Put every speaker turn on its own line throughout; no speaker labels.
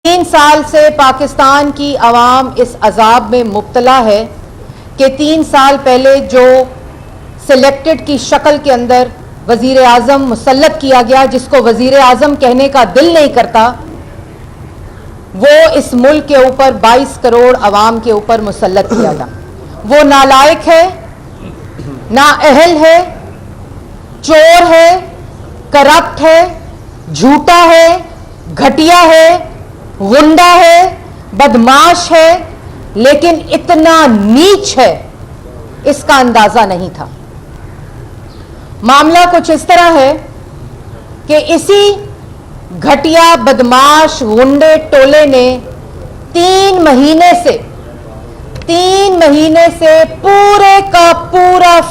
3 साल से पाकिस्तान की आवाम इस अजाब में मुब्तला है कि 3 साल पहले जो सिलेक्टेड की शक्ल के अंदर वज़ीर आज़म मुसल्लत किया गया, जिसको वज़ीर आज़म कहने का दिल नहीं करता, वो इस मुल्क के ऊपर 22 करोड़ आवाम के ऊपर मुसल्लत किया गया। वो नालायक है, नाअहल है, चोर है, करप्ट है, झूठा है, घटिया है, गुंडा है, बदमाश है, लेकिन इतना नीच है इसका अंदाजा नहीं था। मामला कुछ इस तरह है कि इसी घटिया बदमाश गुंडे टोले ने 3 महीने से पूरे का पूरा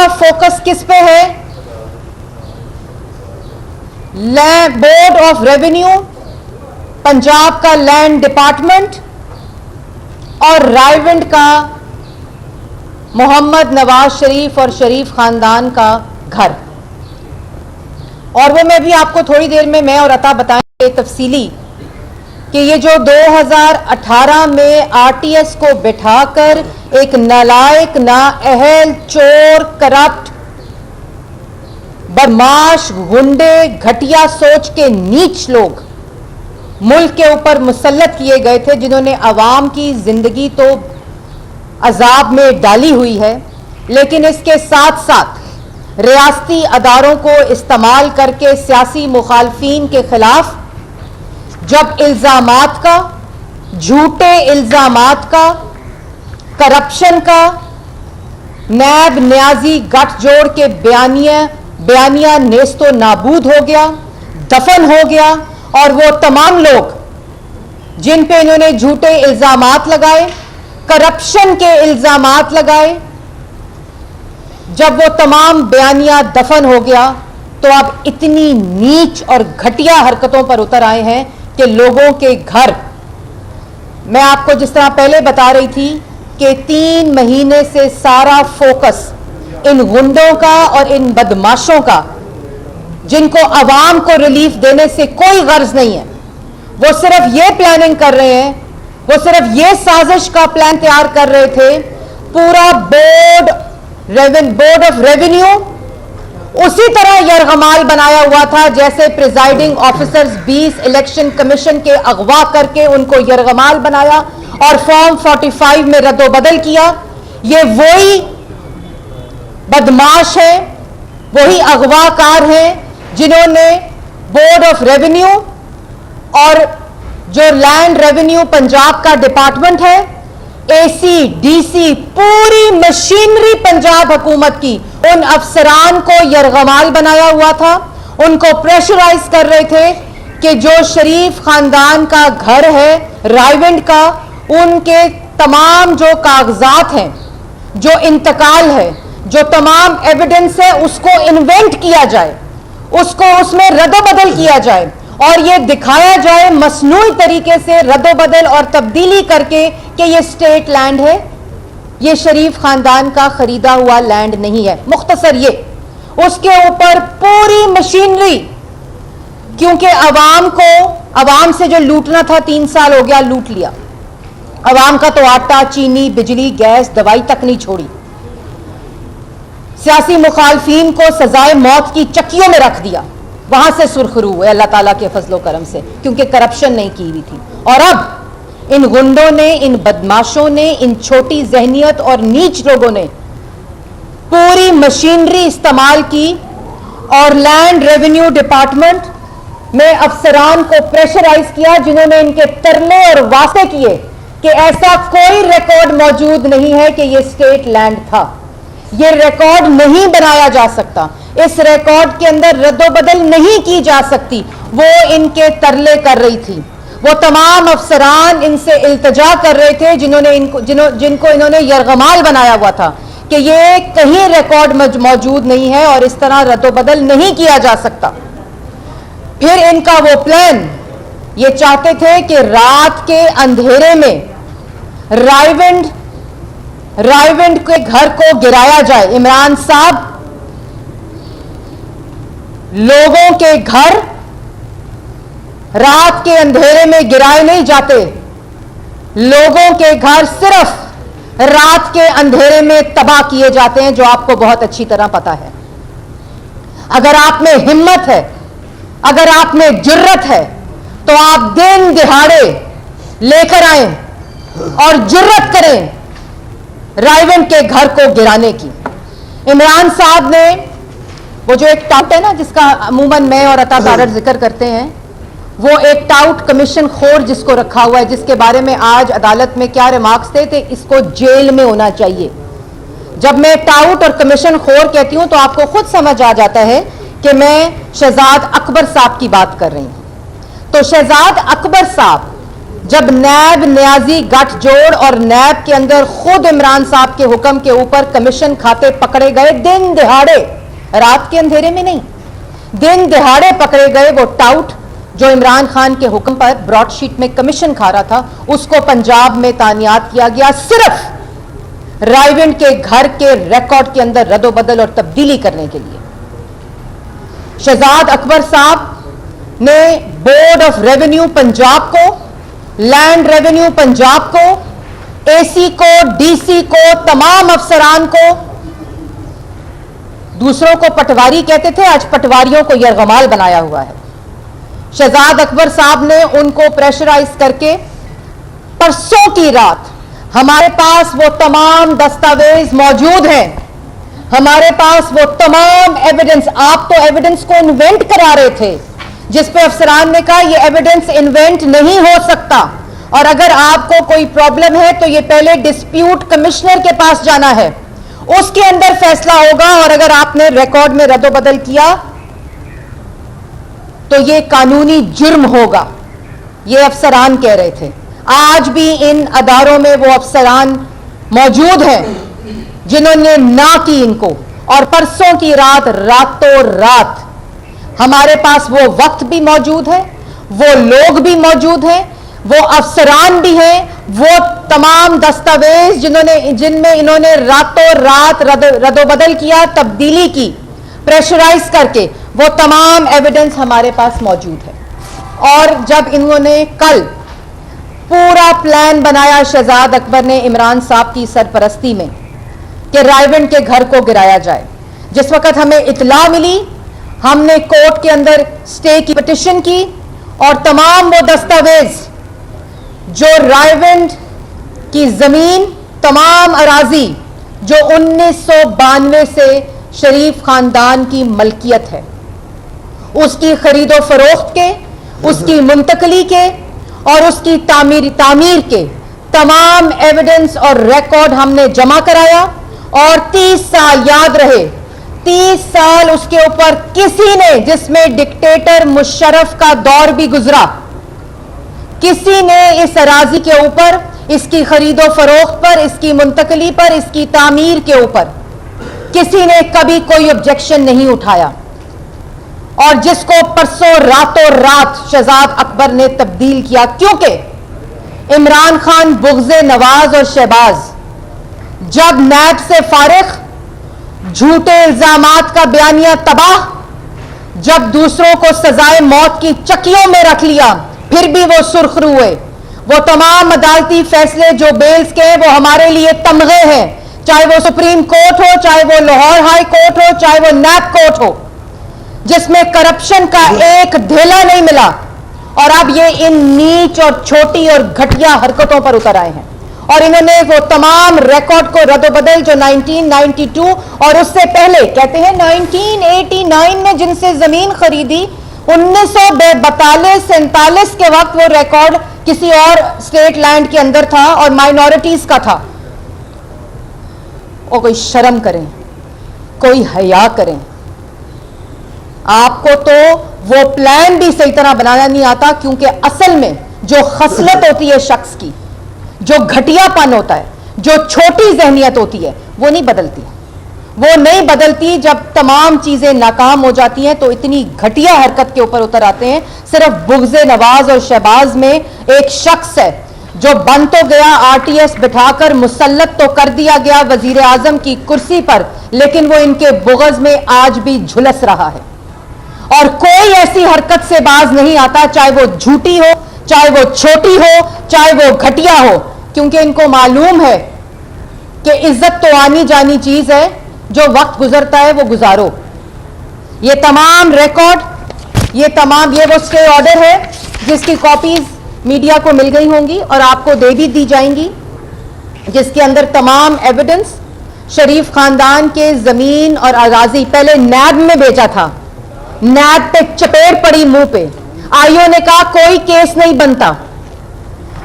फोकस किस पे है? बोर्ड ऑफ रेवेन्यू, पंजाब का लैंड डिपार्टमेंट और रायविंड का मोहम्मद नवाज शरीफ और शरीफ खानदान का घर। और वो मैं भी आपको थोड़ी देर में मैं और अता बताएंगे तफसीली कि ये जो 2018 में आरटीएस को बिठाकर एक नालायक, नाअहल, चोर, करप्ट, बदमाश, गुंडे, घटिया सोच के नीच लोग मुल्क के ऊपर मुसल्लत किए गए थे, जिन्होंने अवाम की जिंदगी तो अजाब में डाली हुई है, लेकिन इसके साथ साथ रियासती अदारों को इस्तेमाल करके सियासी मुखालफीन के खिलाफ जब इल्जामात का, झूठे इल्जामात का, करप्शन का, नैब न्याजी गठजोड़ के बयानिया नेस्तो नाबूद हो गया, दफन हो गया, और वो तमाम लोग जिन पे इन्होंने झूठे इल्जामात लगाए, करप्शन के इल्जामात लगाए, जब वो तमाम बयानिया दफन हो गया तो अब इतनी नीच और घटिया हरकतों पर उतर आए हैं कि लोगों के घर, मैं आपको जिस तरह पहले बता रही थी कि 3 महीने से सारा फोकस इन गुंडों का और इन बदमाशों का, जिनको अवाम को रिलीफ देने से कोई गर्ज नहीं है, वो सिर्फ ये प्लानिंग कर रहे हैं, वो सिर्फ ये साजिश का प्लान तैयार कर रहे थे। पूरा बोर्ड ऑफ रेवेन्यू उसी तरह यरगमाल बनाया हुआ था जैसे प्रिजाइडिंग ऑफिसर्स 20 इलेक्शन कमीशन के अगवा करके उनको यरगमाल बनाया और फॉर्म 45 में रद्दोबदल किया। ये वही बदमाश है, वही अगवाकार हैं जिन्होंने बोर्ड ऑफ रेवेन्यू और जो लैंड रेवेन्यू पंजाब का डिपार्टमेंट है, एसी, डीसी, पूरी मशीनरी पंजाब हुकूमत की, उन अफसरान को यरगमाल बनाया हुआ था। उनको प्रेशराइज कर रहे थे कि जो शरीफ खानदान का घर है रायविंड का, उनके तमाम जो कागजात हैं, जो इंतकाल है, जो तमाम एविडेंस है, उसको इन्वेंट किया जाए, उसको उसमें रद्दोबदल किया जाए और ये दिखाया जाए मसनूई तरीके से रद्दोबदल और तब्दीली करके कि ये स्टेट लैंड है, ये शरीफ खानदान का खरीदा हुआ लैंड नहीं है। मुख्तसर ये उसके ऊपर पूरी मशीनरी, क्योंकि अवाम से जो लूटना था 3 साल हो गया, लूट लिया। अवाम का तो आटा, चीनी, बिजली, गैस, दवाई तक नहीं छोड़ी। सियासी मुखालफीन को सजाए मौत की चक्कियों में रख दिया, वहां से सुरखरू हुए अल्लाह ताला के फजलो करम से, क्योंकि करप्शन नहीं की हुई थी। और अब इन गुंडों ने, इन बदमाशों ने, इन छोटी जहनियत और नीच लोगों ने पूरी मशीनरी इस्तेमाल की और लैंड रेवेन्यू डिपार्टमेंट में अफसरान को प्रेशराइज किया, जिन्होंने इनके तरले और वास्ते किए कि ऐसा कोई रिकॉर्ड मौजूद नहीं है कि यह स्टेट लैंड था, यह रिकॉर्ड नहीं बनाया जा सकता, इस रिकॉर्ड के अंदर रद्दोबदल नहीं की जा सकती। वो इनके तरले कर रही थी। वो तमाम अफसरान इनसे इल्तजा कर रहे थे जिनको इन्होंने यरगमाल बनाया हुआ था कि ये कहीं रिकॉर्ड मौजूद नहीं है और इस तरह रद्दोबदल नहीं किया जा सकता। फिर इनका वो प्लान, ये चाहते थे कि रात के अंधेरे में रायविंड के घर को गिराया जाए। इमरान साहब लोगों के घर रात के अंधेरे में गिराए नहीं जाते, लोगों के घर सिर्फ रात के अंधेरे में तबाह किए जाते हैं, जो आपको बहुत अच्छी तरह पता है। अगर आप में हिम्मत है, अगर आप में जुर्रत है, तो आप दिन दिहाड़े लेकर आए और जुर्रत करें रायवेंड के घर को गिराने की। इमरान साहब ने वो जो एक टाउट है ना, जिसका अमूमन मैं और अता तारड़ जिक्र करते हैं, वो एक टाउट कमीशन खोर जिसको रखा हुआ है, जिसके बारे में आज अदालत में क्या रिमार्क्स थे इसको जेल में होना चाहिए। जब मैं टाउट और कमीशन खोर कहती हूं तो आपको खुद समझ आ जाता है कि मैं शहजाद अकबर साहब की बात कर रही हूं। तो शहजाद अकबर साहब जब नैब न्याजी गठजोड़ और नैब के अंदर खुद इमरान साहब के हुक्म के ऊपर कमीशन खाते पकड़े गए, दिन दिहाड़े, रात के अंधेरे में नहीं, दिन दिहाड़े पकड़े गए, वो टाउट जो इमरान खान के हुक्म पर ब्रॉडशीट में कमीशन खा रहा था, उसको पंजाब में तानियात किया गया सिर्फ रायवेंड के घर के रिकॉर्ड के अंदर रद्दोबदल और तब्दीली करने के लिए। शहजाद अकबर साहब ने बोर्ड ऑफ रेवेन्यू पंजाब को, लैंड रेवेन्यू पंजाब को, एसी को, डीसी को, तमाम अफसरान को, दूसरों को पटवारी कहते थे, आज पटवारियों को यरगमाल बनाया हुआ है। शहजाद अकबर साहब ने उनको प्रेशराइज करके परसों की रात, हमारे पास वो तमाम दस्तावेज मौजूद हैं, हमारे पास वो तमाम एविडेंस, आप तो एविडेंस को इन्वेंट करा रहे थे, जिस पे अफसरान ने कहा ये एविडेंस इन्वेंट नहीं हो सकता, और अगर आपको कोई प्रॉब्लम है तो ये पहले डिस्प्यूट कमिश्नर के पास जाना है, उसके अंदर फैसला होगा, और अगर आपने रिकॉर्ड में रद्दोबदल किया तो ये कानूनी जुर्म होगा, ये अफसरान कह रहे थे। आज भी इन अदारों में वो अफसरान मौजूद हैं जिन्होंने ना की इनको, और परसों की रात, रातों रात हमारे पास वो वक्त भी मौजूद है, वो लोग भी मौजूद हैं, वो अफसरान भी हैं, वो तमाम दस्तावेज जिनमें इन्होंने रातों रात रद्दोबदल किया, तब्दीली की, प्रेशराइज करके, वो तमाम एविडेंस हमारे पास मौजूद है। और जब इन्होंने कल पूरा प्लान बनाया शहजाद अकबर ने इमरान साहब की सरपरस्ती में कि रायवेंड के घर को गिराया जाए, जिस वक्त हमें इतला मिली, हमने कोर्ट के अंदर स्टे की पिटिशन की, और तमाम वो दस्तावेज जो रायवेंड की जमीन, तमाम अराजी जो 1992 से शरीफ खानदान की मलकियत है, उसकी खरीदो फरोख्त के, उसकी मुंतकली के और उसकी तामीर के तमाम एविडेंस और रिकॉर्ड हमने जमा कराया, और 30 साल, याद रहे, 30 साल उसके ऊपर किसी ने, जिसमें डिक्टेटर मुशर्रफ का दौर भी गुजरा, किसी ने इस अराजी के ऊपर, इसकी खरीदो फरोख्त पर, इसकी मुंतकली पर, इसकी तामीर के ऊपर किसी ने कभी कोई ऑब्जेक्शन नहीं उठाया, और जिसको परसों रातों रात शहजाद अकबर ने तब्दील किया, क्योंकि इमरान खान, बुग़्ज़े नवाज और शहबाज जब नैब से फारिग, झूठे इल्जामात का बयानिया तबाह, जब दूसरों को सजाए मौत की चक्कियों में रख लिया, फिर भी वो सुर्खरू हुए। वो तमाम अदालती फैसले जो बेल्स के हैं, वो हमारे लिए तमगे हैं, चाहे वो सुप्रीम कोर्ट हो, चाहे वो लाहौर हाई कोर्ट हो, चाहे वो नैब कोर्ट हो, जिसमें करप्शन का एक ढेला नहीं मिला, और अब ये इन नीच और छोटी और घटिया हरकतों पर उतर आए हैं। और इन्होंने वो तमाम रिकॉर्ड को रद्दोबदल जो 1992 और उससे पहले, कहते हैं 1989 में जिनसे जमीन खरीदी, 1942-47 के वक्त वो रिकॉर्ड किसी और स्टेट लैंड के अंदर था और माइनॉरिटीज का था। और कोई शर्म करें, कोई हया करें। आपको तो वो प्लान भी सही तरह बनाना नहीं आता, क्योंकि असल में जो खसलत होती है शख्स की, जो घटियापन होता है, जो छोटी जहनियत होती है, वो नहीं बदलती। वो नहीं बदलती। जब तमाम चीजें नाकाम हो जाती हैं तो इतनी घटिया हरकत के ऊपर उतर आते हैं। सिर्फ बुग़्ज़े नवाज और शहबाज में एक शख्स है जो बन तो गया, आरटीएस बिठाकर मुसल्लत तो कर दिया गया वजीर आजम की कुर्सी पर, लेकिन वो इनके बुग़्ज़ में आज भी झुलस रहा है। और कोई ऐसी हरकत से बाज नहीं आता, चाहे वो झूठी हो, चाहे वो छोटी हो, चाहे वो घटिया हो, क्योंकि इनको मालूम है कि इज्जत तो आनी जानी चीज है, जो वक्त गुजरता है वो गुजारो। ये तमाम रिकॉर्ड, ये वो स्टे ऑर्डर है जिसकी कॉपीज मीडिया को मिल गई होंगी और आपको दे भी दी जाएंगी, जिसके अंदर तमाम एविडेंस शरीफ खानदान के जमीन और अराजी पहले नैब में बेचा था, नैब पे चपेट पड़ी मुंह पे, आईओ ने कहा कोई केस नहीं बनता,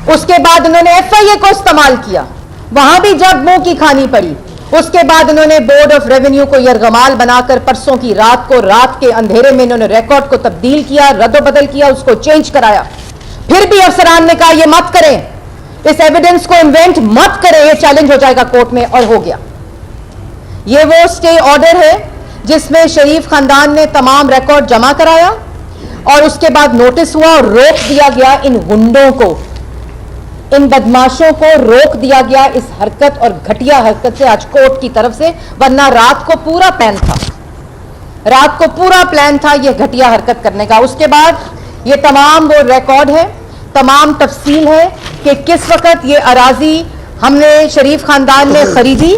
उसके बाद उन्होंने एफआईए को इस्तेमाल किया, वहां भी जब मुंह की खानी पड़ी, उसके बाद उन्होंने बोर्ड ऑफ रेवेन्यू को यरगमाल बनाकर परसों की रात को, रात के अंधेरे में इन्होंने रिकॉर्ड को तब्दील किया, रद्दोबदल किया, उसको चेंज कराया। फिर भी अफसरान ने कहा ये मत करें, इस एविडेंस को इन्वेंट मत करें, ये चैलेंज हो जाएगा कोर्ट में, और हो गया। ये वो स्टे ऑर्डर है जिसमें शरीफ खानदान ने तमाम रिकॉर्ड जमा कराया और उसके बाद नोटिस हुआ और रोक दिया गया इन गुंडों को, इन बदमाशों को रोक दिया गया इस हरकत और घटिया हरकत से आज कोर्ट की तरफ से, वरना रात को पूरा प्लान था ये घटिया हरकत करने का। उसके बाद ये तमाम वो रिकॉर्ड है, तमाम तफसील है कि किस वक्त ये अराजी हमने शरीफ खानदान ने खरीदी,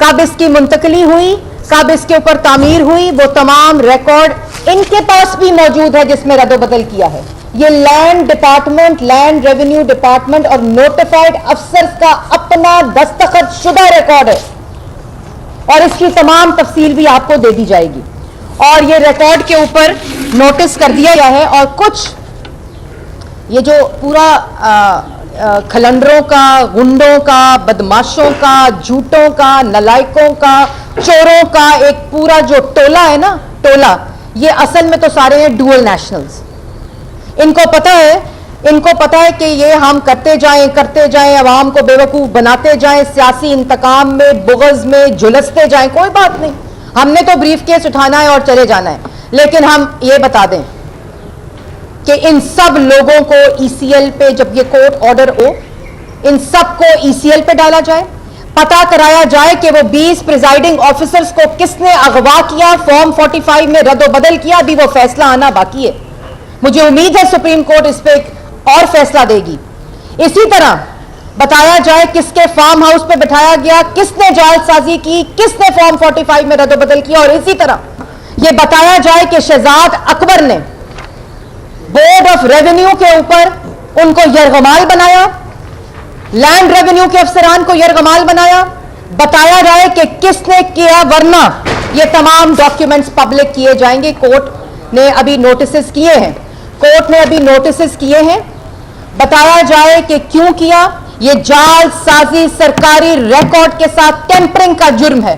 कब इसकी मुंतकली हुई, कब इसके ऊपर तामीर हुई, वो तमाम रिकॉर्ड इनके पास भी मौजूद है जिसमें रद्दोबदल किया है। ये land department, land revenue department और नोटिफाइड अफसर्स का अपना दस्तखत शुदा रिकॉर्ड है और इसकी तमाम तफसील भी आपको दे दी जाएगी। और ये रिकॉर्ड के ऊपर नोटिस कर दिया गया है और कुछ ये जो पूरा खलंडरों का, गुंडों का, बदमाशों का, झूठों का, नलायकों का, चोरों का एक पूरा जो टोला है ना, टोला, ये असल में तो सारे हैं डुअल नेशनल्स। इनको पता है कि ये हम करते जाएं, अवाम को बेवकूफ बनाते जाएं, सियासी इंतकाम में, बुग़्ज़ में झुलसते जाएं, कोई बात नहीं, हमने तो ब्रीफ केस उठाना है और चले जाना है। लेकिन हम ये बता दें कि इन सब लोगों को ईसीएल पे, जब ये कोर्ट ऑर्डर हो, इन सब को ईसीएल पे डाला जाए, पता कराया जाए कि वो 20 प्रिजाइडिंग ऑफिसर्स को किसने अगवा किया, फॉर्म 45 में रद्दोबदल किया, अभी वो फैसला आना बाकी है। मुझे उम्मीद है सुप्रीम कोर्ट इस पे और फैसला देगी। इसी तरह बताया जाए किसके फार्म हाउस पे बिठाया गया, किसने जालसाजी की, किसने फॉर्म 45 में रद्दोबदल किया, और इसी तरह यह बताया जाए कि शहजाद अकबर ने बोर्ड ऑफ रेवेन्यू के ऊपर उनको यरगमाल बनाया, लैंड रेवेन्यू के अफसरान को यरगमाल बनाया, बताया जाए कि किसने किया, वरना ये तमाम डॉक्यूमेंट्स पब्लिक किए जाएंगे। कोर्ट ने अभी नोटिस किए हैं, बताया जाए कि क्यों किया, ये जालसाजी सरकारी रिकॉर्ड के साथ टेम्परिंग का जुर्म है,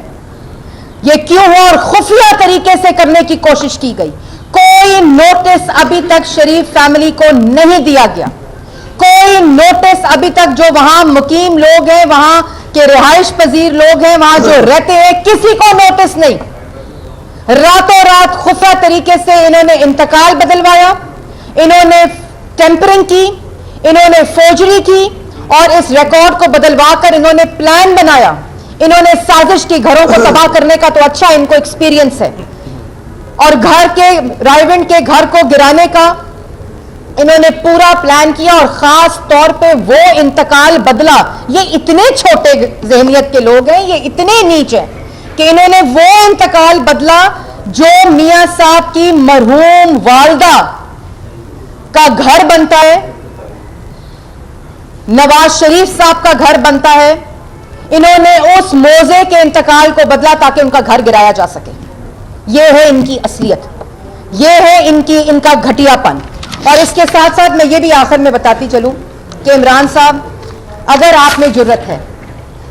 ये क्यों हो और खुफिया तरीके से करने की कोशिश की गई। कोई नोटिस अभी तक शरीफ फैमिली को नहीं दिया गया, कोई नोटिस अभी तक जो वहां मुकीम लोग हैं, वहां के रिहाइश पजीर लोग हैं, वहां जो रहते हैं, किसी को नोटिस नहीं। रातों रात खुफिया तरीके से इन्होंने इंतकाल बदलवाया, इन्होंने टेम्परिंग की, इन्होंने फोर्जरी की और इस रिकॉर्ड को बदलवाकर इन्होंने प्लान बनाया, इन्होंने साजिश की घरों को तबाह करने का। तो अच्छा इनको एक्सपीरियंस है, और रायविंड के घर को गिराने का इन्होंने पूरा प्लान किया और खास तौर पे वो इंतकाल बदला। ये इतने छोटे ज़हनियत के लोग हैं, ये इतने नीच हैं कि इन्होंने वो इंतकाल बदला जो मियां साहब की मरहूम वालदा का घर बनता है, नवाज शरीफ साहब का घर बनता है। इन्होंने उस मौजे के इंतकाल को बदला ताकि उनका घर गिराया जा सके। यह है इनकी असलियत, यह है इनका घटियापन। और इसके साथ साथ मैं ये भी आखिर में बताती चलूं कि इमरान साहब, अगर आप में जुर्रत है,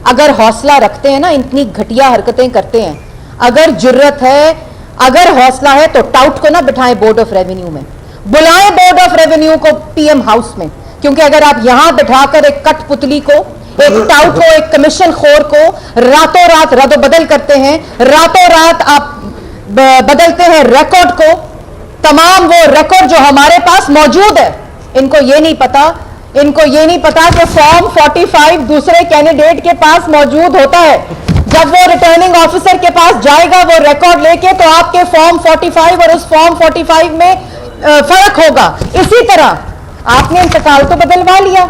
अगर हौसला रखते हैं ना, इतनी घटिया हरकतें करते हैं, अगर जुर्रत है, अगर हौसला है, तो टाउट को ना बिठाएं बोर्ड ऑफ रेवेन्यू में, बुलाएं बोर्ड ऑफ रेवेन्यू को पीएम हाउस में। क्योंकि अगर आप यहां बिठाकर एक कठपुतली को, एक टाउट को, एक कमीशन खोर को रातों रात रद्दोबदल करते हैं, रातों रात आप बदलते हैं रिकॉर्ड को, तमाम वो रिकॉर्ड जो हमारे पास मौजूद है, इनको ये नहीं पता कि फॉर्म 45 दूसरे कैंडिडेट के पास मौजूद होता है, जब वो रिटर्निंग ऑफिसर के पास जाएगा वो रिकॉर्ड लेके, तो आपके फॉर्म 45 और उस फॉर्म 45 में फर्क होगा। इसी तरह आपने इंतकाल तो बदलवा लिया,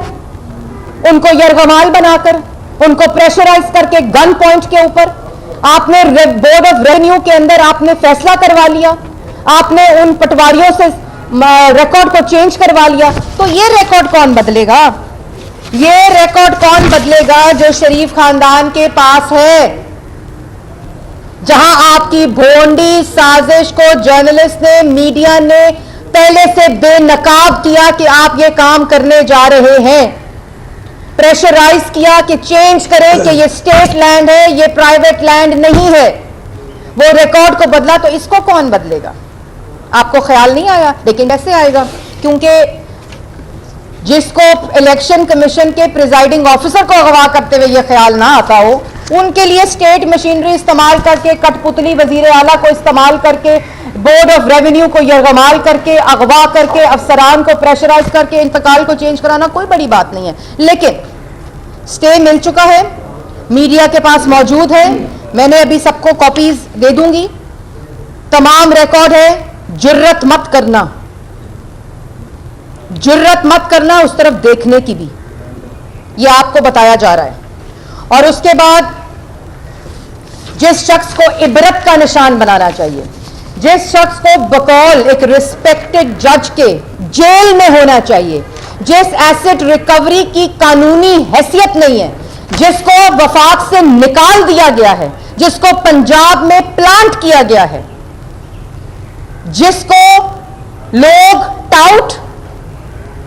उनको यरगमाल बनाकर, उनको प्रेशराइज करके गन पॉइंट के ऊपर आपने बोर्ड ऑफ रेवेन्यू के अंदर आपने फैसला करवा लिया, आपने उन पटवारियों से रिकॉर्ड को चेंज करवा लिया। तो ये रिकॉर्ड कौन बदलेगा? ये रिकॉर्ड कौन बदलेगा जो शरीफ खानदान के पास है, जहां आपकी भोंडी साजिश को जर्नलिस्ट ने, मीडिया ने पहले से बेनकाब किया कि आप ये काम करने जा रहे हैं, प्रेशराइज किया कि चेंज करें कि ये स्टेट लैंड है, ये प्राइवेट लैंड नहीं है, वो रिकॉर्ड को बदला। तो इसको कौन बदलेगा? आपको ख्याल नहीं आया, लेकिन कैसे आएगा? क्योंकि जिसको इलेक्शन कमीशन के प्रिजाइडिंग ऑफिसर को अगवा करते हुए यह ख्याल ना आता हो, उनके लिए स्टेट मशीनरी इस्तेमाल करके, कठपुतली वजीर आला को इस्तेमाल करके, बोर्ड ऑफ रेवेन्यू को यरगमाल करके, अगवा करके, अफसरान को प्रेशराइज करके इंतकाल को चेंज कराना कोई बड़ी बात नहीं है। लेकिन स्टे मिल चुका है, मीडिया के पास मौजूद है, मैंने अभी सबको कॉपीज दे दूंगी, तमाम रिकॉर्ड है। जुर्रत मत करना उस तरफ देखने की भी, यह आपको बताया जा रहा है। और उसके बाद जिस शख्स को इबरत का निशान बनाना चाहिए, जिस शख्स को बकौल एक रिस्पेक्टेड जज के जेल में होना चाहिए, जिस एसेट रिकवरी की कानूनी हैसियत नहीं है, जिसको वफाक से निकाल दिया गया है, जिसको पंजाब में प्लांट किया गया है, जिसको लोग टाउट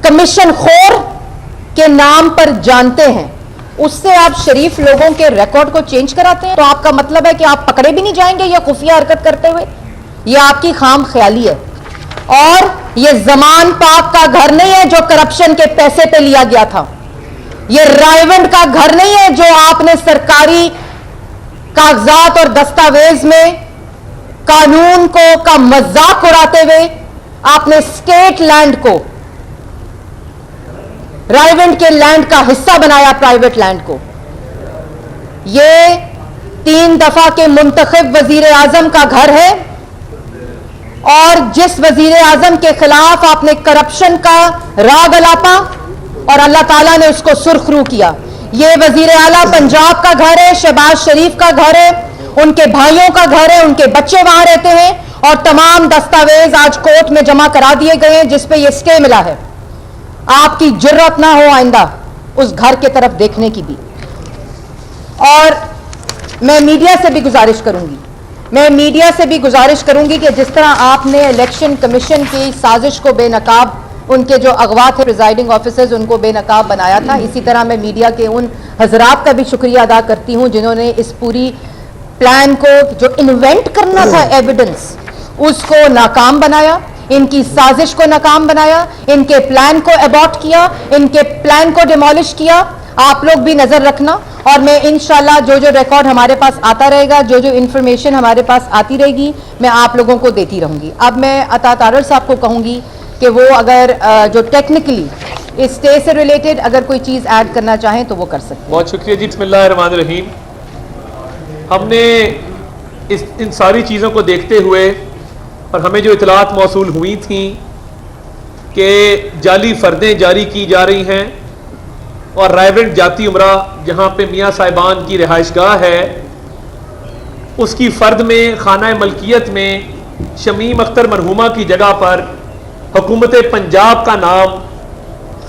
कमीशन खोर के नाम पर जानते हैं, उससे आप शरीफ लोगों के रिकॉर्ड को चेंज कराते हैं। तो आपका मतलब है कि आप पकड़े भी नहीं जाएंगे या खुफिया हरकत करते हुए? यह आपकी खाम ख्याली है। और यह जमान पाक का घर नहीं है जो करप्शन के पैसे पे लिया गया था, यह रायवंड का घर नहीं है जो आपने सरकारी कागजात और दस्तावेज में कानून का मजाक उड़ाते हुए आपने स्टेट लैंड को, रायवंड के लैंड का हिस्सा बनाया, प्राइवेट लैंड को। यह 3 दफा के मुंतखब वजीर आजम का घर है, और जिस वजीर आजम के खिलाफ आपने करप्शन का राग अलापा और अल्लाह ताला ने उसको सुर्खरू किया, यह वजीर आला पंजाब का घर है, शहबाज शरीफ का घर है, उनके भाइयों का घर है, उनके बच्चे वहां रहते हैं, और तमाम दस्तावेज आज कोर्ट में जमा करा दिए गए हैं जिस पे यह स्टे मिला है। आपकी जुर्रत ना हो आइंदा उस घर के तरफ देखने की भी। और मैं मीडिया से भी गुजारिश करूंगी, कि जिस तरह आपने इलेक्शन कमीशन की साजिश को बेनकाब, उनके जो अगवा थे प्रिजाइडिंग ऑफिसर्स, उनको बेनकाब बनाया था, इसी तरह मैं मीडिया के उन हजरात का भी शुक्रिया अदा करती हूं जिन्होंने इस पूरी प्लान को जो इन्वेंट करना था एविडेंस, उसको नाकाम बनाया, इनकी साजिश को नाकाम बनाया, इनके प्लान को अबॉर्ट किया, इनके प्लान को डिमोलिश किया। आप लोग भी नजर रखना, और मैं इंशाल्लाह जो रिकॉर्ड हमारे पास आता रहेगा, जो इंफॉर्मेशन हमारे पास आती रहेगी, मैं आप लोगों को देती रहूंगी। अब मैं अता तारर साहब को कहूंगी कि वो अगर जो टेक्निकली इस स्टे से रिलेटेड अगर कोई चीज ऐड करना चाहें तो वो कर सकते हैं।
बहुत शुक्रिया जी। बिस्मिल्लाहिर्रहमानिर्रहीम। हमने इन सारी चीज़ों को देखते हुए, और हमें जो इतलात मौसूल हुई थी कि जाली फर्दें जारी की जा रही हैं, और रायवंड जाती उमरा जहाँ पे मियाँ साहिबान की रिहाइशगाह है, उसकी फ़र्द में खाना मलकियत में शमीम अख्तर मरहूमा की जगह पर हुकूमत पंजाब का नाम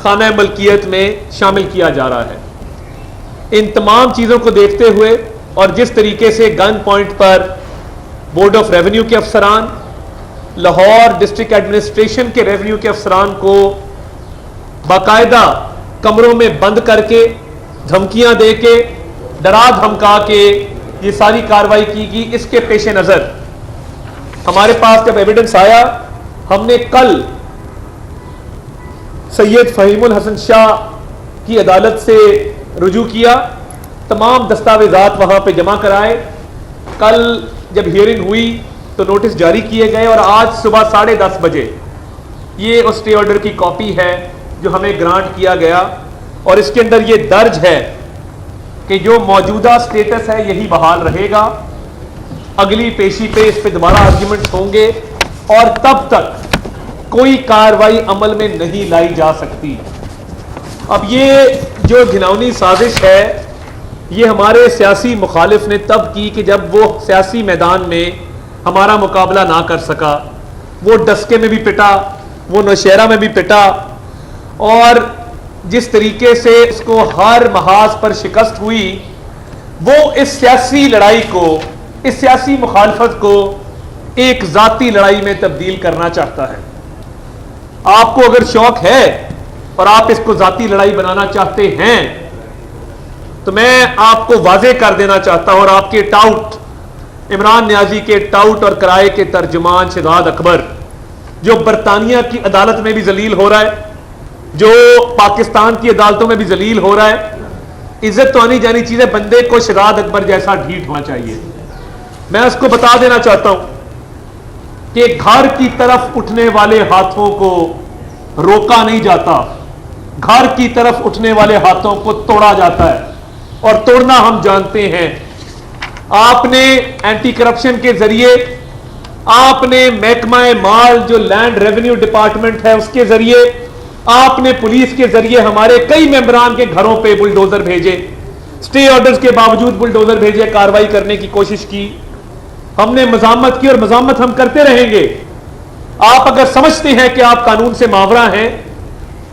खाना मलकियत में शामिल किया जा रहा है। इन तमाम चीज़ों को देखते हुए, और जिस तरीके से गन पॉइंट पर बोर्ड ऑफ रेवेन्यू के अफसरान, लाहौर डिस्ट्रिक्ट एडमिनिस्ट्रेशन के रेवेन्यू के अफसरान को बाकायदा कमरों में बंद करके, धमकियां दे के, डरा धमका के ये सारी कार्रवाई की गई, इसके पेश नज़र हमारे पास जब एविडेंस आया, हमने कल सैयद फहीमुल हसन शाह की अदालत से रुजू किया, तमाम दस्तावेजात वहां पे जमा कराए। कल जब हियरिंग हुई तो नोटिस जारी किए गए, और आज सुबह 10:30 बजे ये उस स्टे ऑर्डर की कॉपी है जो हमें ग्रांट किया गया, और इसके अंदर ये दर्ज है کہ جو موجودہ سٹیٹس ہے یہی بحال رہے گا. اگلی پیشی پہ اس پہ دوبارہ آرگیومنٹس ہوں گے اور تب تک کوئی کارروائی عمل میں نہیں لائی جا سکتی. اب یہ جو گھناؤنی سازش ہے یہ ہمارے سیاسی مخالف نے تب کی کہ جب وہ سیاسی میدان میں ہمارا مقابلہ نہ کر سکا. وہ ڈسکے میں بھی پٹا, وہ نوشہرہ میں بھی پٹا, اور جس طریقے سے اس کو ہر محاذ پر شکست ہوئی وہ اس سیاسی لڑائی کو, اس سیاسی مخالفت کو ایک ذاتی لڑائی میں تبدیل کرنا چاہتا ہے. آپ کو اگر شوق ہے اور آپ اس کو ذاتی لڑائی بنانا چاہتے ہیں تو میں آپ کو واضح کر دینا چاہتا ہوں, اور آپ کے ٹاؤٹ عمران نیازی کے ٹاؤٹ اور کرائے کے ترجمان شہزاد اکبر جو برطانیہ کی عدالت میں بھی ذلیل ہو رہا ہے, جو پاکستان کی عدالتوں میں بھی ذلیل ہو رہا ہے, عزت تو آنی جانی چیز ہے, بندے کو شہزاد اکبر جیسا ڈھیٹ ہونا چاہیے. میں اس کو بتا دینا چاہتا ہوں کہ گھر کی طرف اٹھنے والے ہاتھوں کو روکا نہیں جاتا, گھر کی طرف اٹھنے والے ہاتھوں کو توڑا جاتا ہے, اور توڑنا ہم جانتے ہیں. آپ نے اینٹی کرپشن کے ذریعے, آپ نے محکمہ مال جو لینڈ ریونیو ڈپارٹمنٹ ہے اس کے ذریعے, آپ نے پولیس کے ذریعے ہمارے کئی ممبران کے گھروں پہ بلڈوزر بھیجے, سٹے آرڈرز کے باوجود بلڈوزر بھیجے, کارروائی کرنے کی کوشش کی. ہم نے مزاحمت کی اور مزاحمت ہم کرتے رہیں گے. آپ اگر سمجھتے ہیں کہ آپ قانون سے ماورا ہیں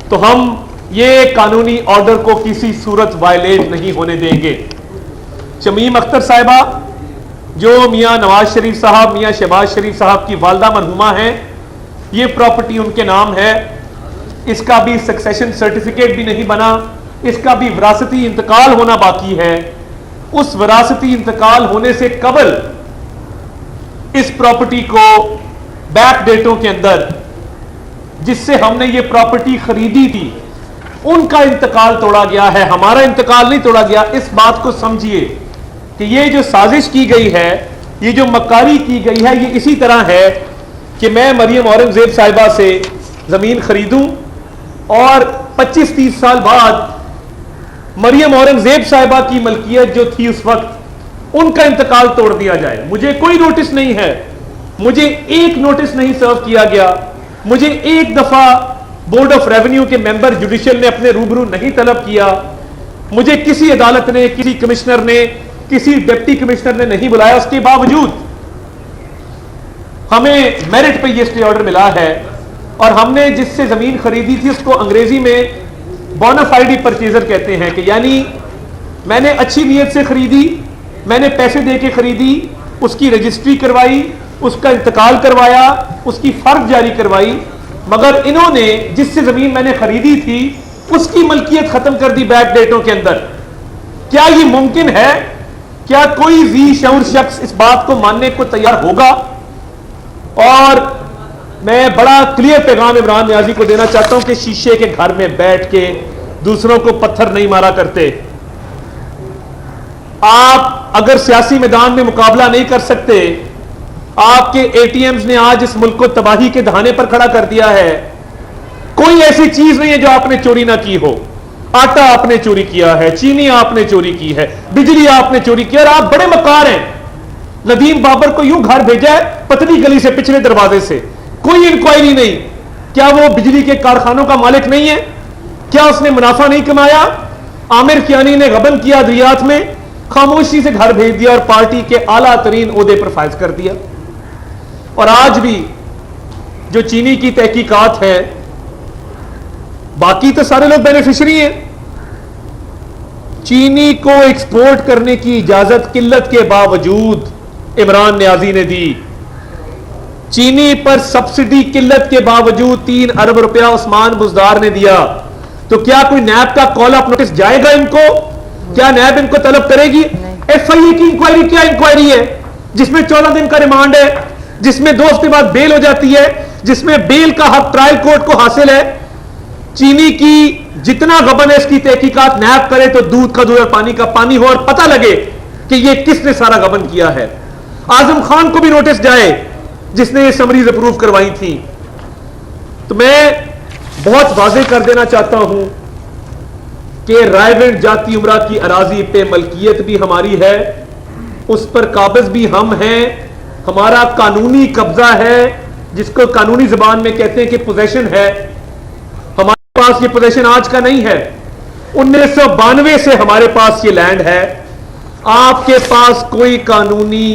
تو ہم یہ قانونی آرڈر کو کسی صورت وائلیٹ نہیں ہونے دیں گے. شمیم اختر صاحبہ جو میاں نواز شریف صاحب, میاں شہباز شریف صاحب کی والدہ مرحومہ ہیں, یہ پراپرٹی ان کے نام ہے, اس کا بھی سکسیشن سرٹیفکیٹ بھی نہیں بنا, اس کا بھی وراثتی انتقال ہونا باقی ہے. اس وراثتی انتقال ہونے سے قبل اس پراپرٹی کو بیک ڈیٹوں کے اندر جس سے ہم نے یہ پراپرٹی خریدی تھی ان کا انتقال توڑا گیا ہے, ہمارا انتقال نہیں توڑا گیا. اس بات کو سمجھیے کہ یہ جو سازش کی گئی ہے, یہ جو مکاری کی گئی ہے, یہ اسی طرح ہے کہ میں مریم اورنگزیب صاحبہ سے زمین خریدوں اور 25-30 سال بعد مریم اورنگزیب صاحبہ کی ملکیت جو تھی اس وقت ان کا انتقال توڑ دیا جائے. مجھے کوئی نوٹس نہیں ہے, مجھے ایک نوٹس نہیں سرو کیا گیا, مجھے ایک دفعہ بورڈ آف ریونیو کے ممبر جوڈیشل نے اپنے روبرو نہیں طلب کیا, مجھے کسی عدالت نے, کسی کمشنر نے, کسی ڈپٹی کمشنر نے نہیں بلایا. اس کے باوجود ہمیں میرٹ پہ یہ اسٹے آرڈر ملا ہے, اور ہم نے جس سے زمین خریدی تھی اس کو انگریزی میں بونافائیڈی پرچیزر کہتے ہیں, کہ یعنی میں نے اچھی نیت سے خریدی, میں نے پیسے دے کے خریدی, اس کی رجسٹری کروائی, اس کا انتقال کروایا, اس کی فرق جاری کروائی, مگر انہوں نے جس سے زمین میں نے خریدی تھی اس کی ملکیت ختم کر دی بیک ڈیٹوں کے اندر. کیا یہ ممکن ہے؟ کیا کوئی ذی شعور شخص اس بات کو ماننے کو تیار ہوگا؟ اور میں بڑا کلیئر پیغام عمران نیازی کو دینا چاہتا ہوں کہ شیشے کے گھر میں بیٹھ کے دوسروں کو پتھر نہیں مارا کرتے. آپ اگر سیاسی میدان میں مقابلہ نہیں کر سکتے, آپ کے اے ٹی ایمز نے آج اس ملک کو تباہی کے دہانے پر کھڑا کر دیا ہے. کوئی ایسی چیز نہیں ہے جو آپ نے چوری نہ کی ہو. آٹا آپ نے چوری کیا ہے, چینی آپ نے چوری کی ہے, بجلی آپ نے چوری کی, اور آپ بڑے مکار ہیں. ندیم بابر کو یوں گھر بھیجا ہے پتلی گلی سے, پچھلے دروازے سے, کوئی انکوائری نہیں. کیا وہ بجلی کے کارخانوں کا مالک نہیں ہے؟ کیا اس نے منافع نہیں کمایا؟ عامر کیانی نے غبن کیا ادویات میں, خاموشی سے گھر بھیج دیا اور پارٹی کے اعلیٰ ترین عہدے پر فائز کر دیا. اور آج بھی جو چینی کی تحقیقات ہے, باقی تو سارے لوگ بینیفیشری ہیں. چینی کو ایکسپورٹ کرنے کی اجازت قلت کے باوجود عمران نیازی نے دی. چینی پر سبسڈی قلت کے باوجود 3 ارب روپیہ عثمان بزدار نے دیا. تو کیا کوئی نیب کا کال اپ نوٹس جائے گا ان کو؟ کیا نیب ان کو طلب کرے گی؟ ایف آئی اے کی انکوائری کیا انکوائری ہے جس میں 14 دن کا ریمانڈ ہے, جس میں 2 ہفتے بعد بیل ہو جاتی ہے, جس میں بیل کا حق ٹرائل کورٹ کو حاصل ہے. چینی کی جتنا غبن ہے اس کی تحقیقات نیب کرے تو دودھ کا دودھ اور پانی کا پانی ہو, اور پتہ لگے کہ یہ کس نے سارا غبن کیا ہے. اعظم خان کو بھی نوٹس جائے جس نے یہ سمریز اپروو کروائی تھی. تو میں بہت واضح کر دینا چاہتا ہوں کہ رائیونڈ جاتی امرا کی اراضی پہ ملکیت بھی ہماری ہے, اس پر قابض بھی ہم ہیں, ہمارا قانونی قبضہ ہے, جس کو قانونی زبان میں کہتے ہیں کہ پوزیشن ہے. ہمارے پاس یہ پوزیشن آج کا نہیں ہے, 1992 سے ہمارے پاس یہ لینڈ ہے. آپ کے پاس کوئی قانونی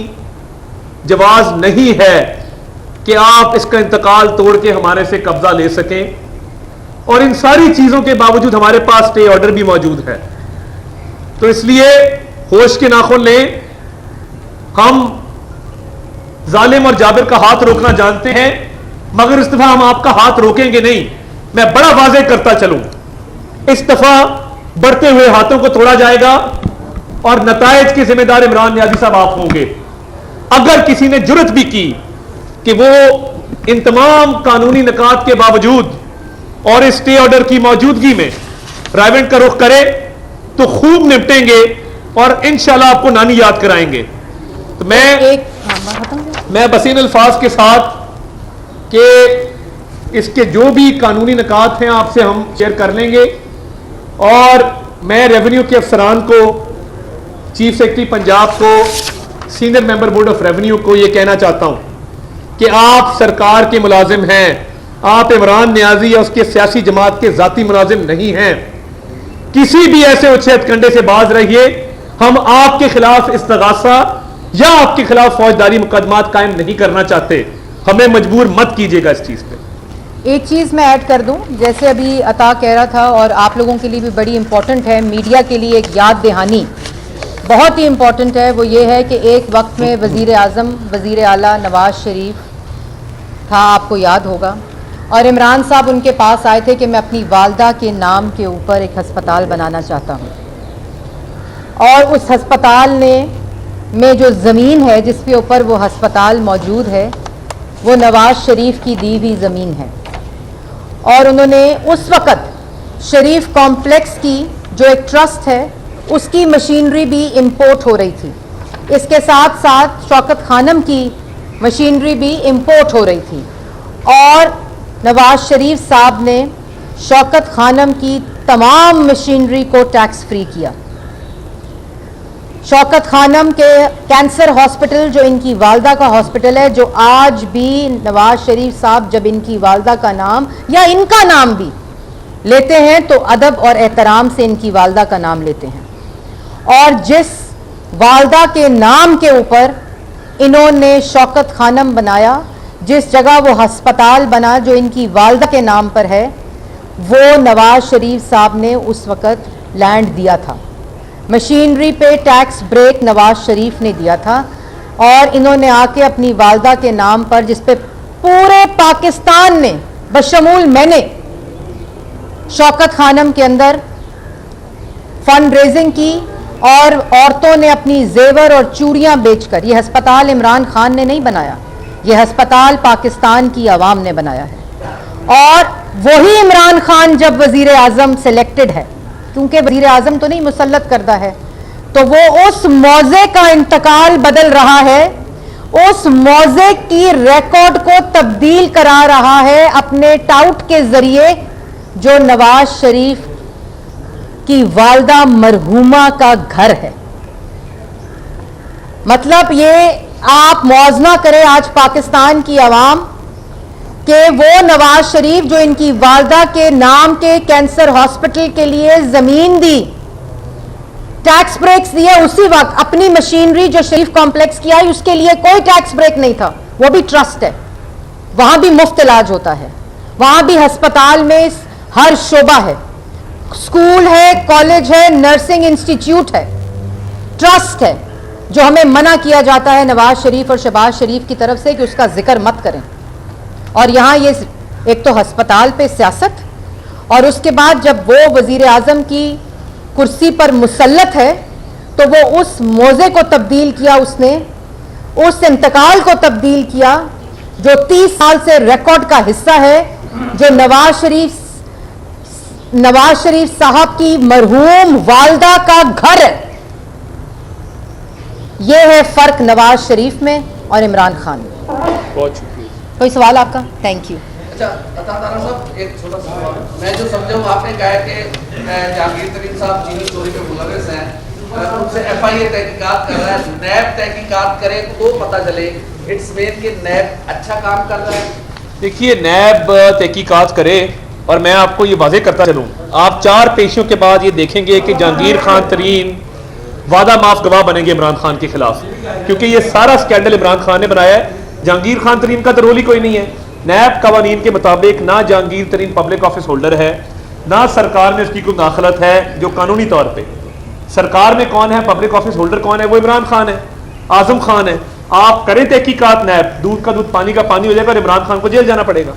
جواز نہیں ہے کہ آپ اس کا انتقال توڑ کے ہمارے سے قبضہ لے سکیں, اور ان ساری چیزوں کے باوجود ہمارے پاس اسٹے آرڈر بھی موجود ہے. تو اس لیے ہوش کے ناخن لیں. ہم ظالم اور جابر کا ہاتھ روکنا جانتے ہیں, مگر اس دفعہ ہم آپ کا ہاتھ روکیں گے نہیں. میں بڑا واضح کرتا چلوں, اس دفعہ بڑھتے ہوئے ہاتھوں کو توڑا جائے گا اور نتائج کے ذمہ دار عمران نیازی صاحب آپ ہوں گے. اگر کسی نے جرت بھی کی کہ وہ ان تمام قانونی نکات کے باوجود اور اس اسٹے آرڈر کی موجودگی میں رائیونڈ کا رخ کرے تو خوب نپٹیں گے اور انشاءاللہ آپ کو نانی یاد کرائیں گے. تو میں بسین الفاظ کے ساتھ کہ اس کے جو بھی قانونی نکات ہیں آپ سے ہم شیئر کر لیں گے, اور میں ریونیو کے افسران کو, چیف سیکرٹری پنجاب کو, senior member board of revenue کو یہ کہنا چاہتا ہوں کہ آپ سرکار کے ملازم ہیں, آپ عمران نیازی یا اس کے سیاسی جماعت کے ذاتی ملازم نہیں ہیں. کسی بھی ایسے اچھے کنڈے سے باز رہیے, ہم آپ کے خلاف استغاثہ یا آپ کے خلاف فوجداری مقدمات قائم نہیں کرنا چاہتے. ہمیں مجبور مت کیجیے گا اس چیز پہ.
ایک چیز میں ایڈ کر دوں, جیسے ابھی عطا کہہ رہا تھا اور آپ لوگوں کے لیے بھی بڑی امپورٹنٹ ہے, میڈیا کے لیے ایک یاد دہانی بہت ہی امپورٹنٹ ہے. وہ یہ ہے کہ ایک وقت میں وزیر اعظم وزیر اعلیٰ نواز شریف تھا, آپ کو یاد ہوگا, اور عمران صاحب ان کے پاس آئے تھے کہ میں اپنی والدہ کے نام کے اوپر ایک ہسپتال بنانا چاہتا ہوں, اور اس ہسپتال میں جو زمین ہے جس کے اوپر وہ ہسپتال موجود ہے وہ نواز شریف کی دی ہوئی زمین ہے. اور انہوں نے اس وقت شریف کمپلیکس کی جو ایک ٹرسٹ ہے اس کی مشینری بھی امپورٹ ہو رہی تھی, اس کے ساتھ ساتھ شوکت خانم کی مشینری بھی امپورٹ ہو رہی تھی, اور نواز شریف صاحب نے شوکت خانم کی تمام مشینری کو ٹیکس فری کیا. شوکت خانم کے کینسر ہاسپٹل جو ان کی والدہ کا ہاسپٹل ہے, جو آج بھی نواز شریف صاحب جب ان کی والدہ کا نام یا ان کا نام بھی لیتے ہیں تو ادب اور احترام سے ان کی والدہ کا نام لیتے ہیں, اور جس والدہ کے نام کے اوپر انہوں نے شوکت خانم بنایا, جس جگہ وہ ہسپتال بنا جو ان کی والدہ کے نام پر ہے, وہ نواز شریف صاحب نے اس وقت لینڈ دیا تھا. مشینری پہ ٹیکس بریک نواز شریف نے دیا تھا, اور انہوں نے آ کے اپنی والدہ کے نام پر, جس پہ پورے پاکستان نے بشمول میں نے شوکت خانم کے اندر فنڈ ریزنگ کی, اور عورتوں نے اپنی زیور اور چوڑیاں بیچ کر, یہ ہسپتال عمران خان نے نہیں بنایا, یہ ہسپتال پاکستان کی عوام نے بنایا ہے. اور وہی عمران خان جب وزیر اعظم سلیکٹڈ ہے, کیونکہ وزیر اعظم تو نہیں مسلط کردہ ہے, تو وہ اس موضع کا انتقال بدل رہا ہے, اس موضع کی ریکارڈ کو تبدیل کرا رہا ہے اپنے ٹاؤٹ کے ذریعے جو نواز شریف کی والدہ مرحومہ کا گھر ہے. مطلب یہ آپ موازنہ کریں آج پاکستان کی عوام کہ وہ نواز شریف جو ان کی والدہ کے نام کے کینسر ہاسپٹل کے لیے زمین دی, ٹیکس بریکس دیے, اسی وقت اپنی مشینری جو شریف کمپلیکس کی آئی اس کے لیے کوئی ٹیکس بریک نہیں تھا, وہ بھی ٹرسٹ ہے, وہاں بھی مفت علاج ہوتا ہے, وہاں بھی ہسپتال میں ہر شعبہ ہے, اسکول ہے, کالج ہے, نرسنگ انسٹیٹیوٹ ہے, ٹرسٹ ہے, جو ہمیں منع کیا جاتا ہے نواز شریف اور شہباز شریف کی طرف سے کہ اس کا ذکر مت کریں. اور یہاں یہ ایک تو ہسپتال پہ سیاست, اور اس کے بعد جب وہ وزیر اعظم کی کرسی پر مسلط ہے تو وہ اس موضع کو تبدیل کیا, اس نے اس انتقال کو تبدیل کیا جو 30 سال سے ریکارڈ کا حصہ ہے, جو نواز شریف صاحب کی مرحوم والدہ کا گھر ہے. یہ ہے فرق نواز شریف میں اور عمران خان میں.
بہت شکریہ.
کوئی سوال آپ کا؟ Thank you.
अच्छा तारा साहब एक छोटा सा सवाल, मैं जो समझा हूँ आपने कहा है कि जहांगीर तरीन साहब चीनी चोरी में मुलविस हैं, उनसे FIA तहकीकात कर रहा है, नैब तहकीकात करे तो पता चले। इट्स मेन कि नैब अच्छा काम कर रहा है।
देखिए नैब तहकीकात करे, और मैं आपको ये वाज़ेह करता चलूँ, आप 4 पेशियों के बाद ये देखेंगे कि जहांगीर खान तरीन वादा माफ गवाह बनेंगे इमरान खान के खिलाफ, क्योंकि ये सारा स्कैंडल इमरान खान ने बनाया है। जहांगीर खान तरीन का तो रोल ही कोई नहीं है। नैब कवानीन के मुताबिक ना जहांगीर तरीन पब्लिक ऑफिस होल्डर है, ना सरकार में उसकी कोई दाखलत है जो कानूनी तौर पे। सरकार में कौन है, पब्लिक ऑफिस होल्डर कौन है, वो इमरान खान है, आजम खान है। आप करें तहकीकात, नैब दूध का दूध पानी का पानी हो जाएगा और इमरान खान को जेल जाना पड़ेगा।